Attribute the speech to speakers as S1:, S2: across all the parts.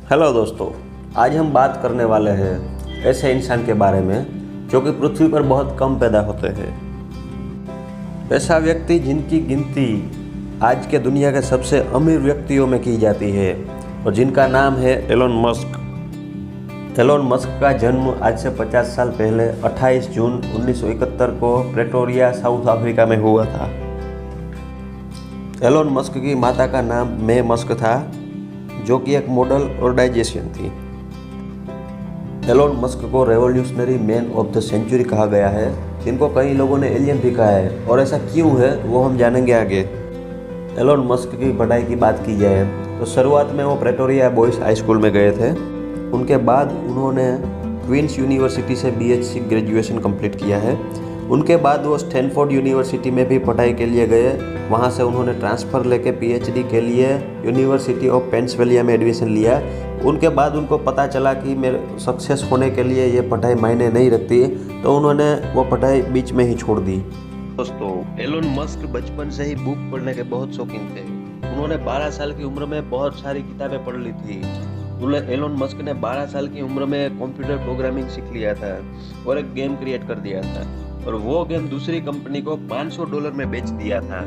S1: Hello दोस्तों, आज हम बात करने वाले हैं ऐसे इंसान के बारे में जो कि पृथ्वी पर बहुत कम पैदा होते हैं। ऐसा व्यक्ति जिनकी गिनती आज के दुनिया के सबसे अमीर व्यक्तियों में की जाती है और जिनका नाम है एलोन मस्क। एलोन मस्क का जन्म आज से 50 साल पहले 28 जून 1971 को प्रेटोरिया, साउथ अफ्रीका में हुआ था। एलोन मस्क की माता का नाम मे मस्क था, जो कि एक मॉडल और डाइजेशियन थी। एलोन मस्क को revolutionary man of the century कहा गया है, जिनको कई लोगों ने एलियन भी कहा है, और ऐसा क्यों है वो हम जानेंगे आगे। एलोन मस्क की पढ़ाई की बात की जाए तो शुरुआत में वो प्रेटोरिया बॉयज़ हाई स्कूल में गए थे। उनके बाद उन्होंने क्वींस यूनिवर्सिटी से BSc ग्रेजुएशन कंप्लीट किया है। उनके बाद वो स्टैनफोर्ड यूनिवर्सिटी में भी पढ़ाई के लिए गए। वहाँ से उन्होंने ट्रांसफ़र लेके PhD के लिए यूनिवर्सिटी ऑफ पेंसिल्वेनिया में एडमिशन लिया। उनके बाद उनको पता चला कि मेरे सक्सेस होने के लिए ये पढ़ाई मायने नहीं रखती, तो उन्होंने वो पढ़ाई बीच में ही छोड़ दी। दोस्तों, एलोन मस्क बचपन से ही बुक पढ़ने के बहुत शौकीन थे। उन्होंने 12 साल की उम्र में बहुत सारी किताबें पढ़ ली थी। एलोन मस्क ने 12 साल की उम्र में कंप्यूटर प्रोग्रामिंग सीख लिया था और एक गेम क्रिएट कर दिया था, और वो गेम दूसरी कंपनी को $500 में बेच दिया था।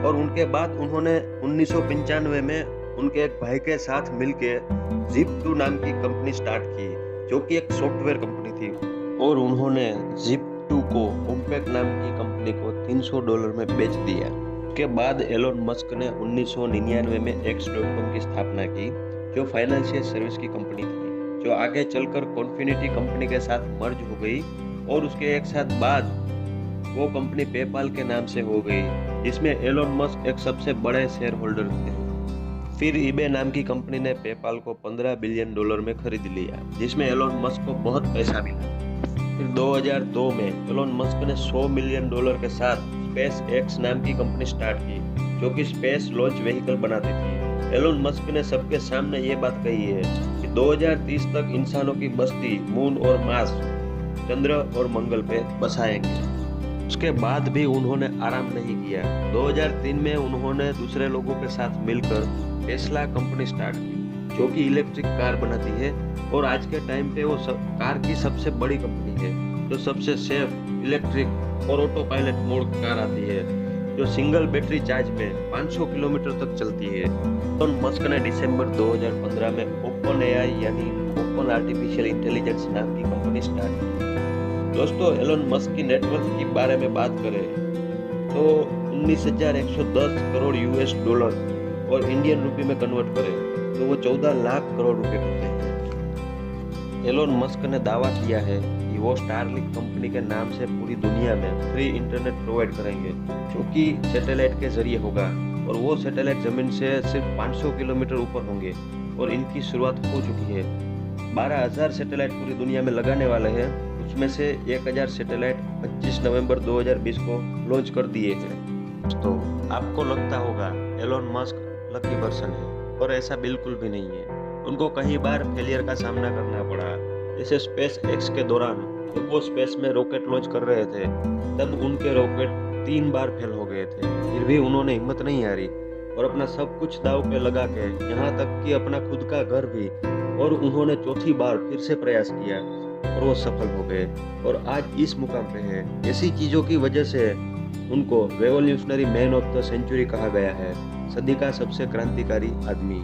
S1: और उनके बाद उन्होंने 1995 में उनके एक भाई के साथ मिलकर Zip2 नाम की कंपनी स्टार्ट की, जो कि एक सॉफ्टवेयर कंपनी थी, और उन्होंने Zip2 को कॉम्पैक्ट नाम की कंपनी को $300 में बेच दिया। उसके बाद एलोन मस्क ने 1999 में X.com की स्थापना की, जो फाइनेंशियल सर्विस की कंपनी थी, जो आगे चलकर कॉन्फिनिटी कंपनी के साथ मर्ज हो गई, और उसके एक साथ बाद वो कंपनी पेपाल के नाम से हो गई, जिसमें एलोन मस्क एक सबसे बड़े शेयर होल्डर थे। फिर eBay नाम की कंपनी ने पेपाल को $15 बिलियन में खरीद लिया, जिसमें एलोन मस्क को बहुत पैसा मिला। फिर 2002 में एलोन मस्क ने $100 मिलियन के साथ स्पेस एक्स नाम की कंपनी स्टार्ट की, जो कि स्पेस लॉन्च व्हीकल बनाती थी। एलोन मस्क ने सबके सामने ये बात कही है कि 2030 तक इंसानों की बस्ती मून और मार्स, चंद्र और मंगल पे बसाएंगे। उसके बाद भी उन्होंने आराम नहीं किया। 2003 में उन्होंने दूसरे लोगों के साथ मिलकर टेस्ला कंपनी स्टार्ट की, जो कि इलेक्ट्रिक कार बनाती है, और आज के टाइम पे वो कार की सबसे बड़ी कंपनी है, जो सबसे सेफ, इलेक्ट्रिक और ऑटो पायलट मोड कार आती है, जो सिंगल बैटरी चार्ज में 500 किलोमीटर तक चलती है। एलोन मस्क ने दिसंबर 2015 में OpenAI यानी ओपन आर्टिफिशियल इंटेलिजेंस नाम की कंपनी स्टार्ट की। दोस्तों, एलोन मस्क की नेटवर्थ के बारे में बात करें तो 19,110 करोड़ $, और इंडियन रुपये में कन्वर्ट करें तो वो 14 लाख करोड़ रुपए होते हैं। एलोन मस्क ने दावा किया है कि वो स्टारलिंक कंपनी के नाम से पूरी दुनिया में फ्री इंटरनेट प्रोवाइड करेंगे, जो कि सैटेलाइट के जरिए होगा, और वो सैटेलाइट जमीन से सिर्फ 500 किलोमीटर ऊपर होंगे, और इनकी शुरुआत हो चुकी है। 12,000 सैटेलाइट पूरी दुनिया में लगाने वाले हैं। उसमें से 1,000 सैटेलाइट 25 नवंबर 2020 को लॉन्च कर दिए हैं। तो आपको लगता होगा एलोन मस्क लकी पर्सन है, और ऐसा बिल्कुल भी नहीं है। उनको कई बार फेलियर का सामना करना पड़ा। जैसे स्पेस एक्स के दौरान जब वो स्पेस में रॉकेट लॉन्च कर रहे थे, तब उनके रॉकेट 3 बार फेल हो गए थे। फिर भी उन्होंने हिम्मत नहीं हारी और अपना सब कुछ दांव पे लगा के, यहाँ तक कि अपना खुद का घर भी, और उन्होंने चौथी बार फिर से प्रयास किया और वो सफल हो गए, और आज इस मुकाम पे हैं। ऐसी चीज़ों की वजह से उनको revolutionary man of the century कहा गया है, सदी का सबसे क्रांतिकारी आदमी।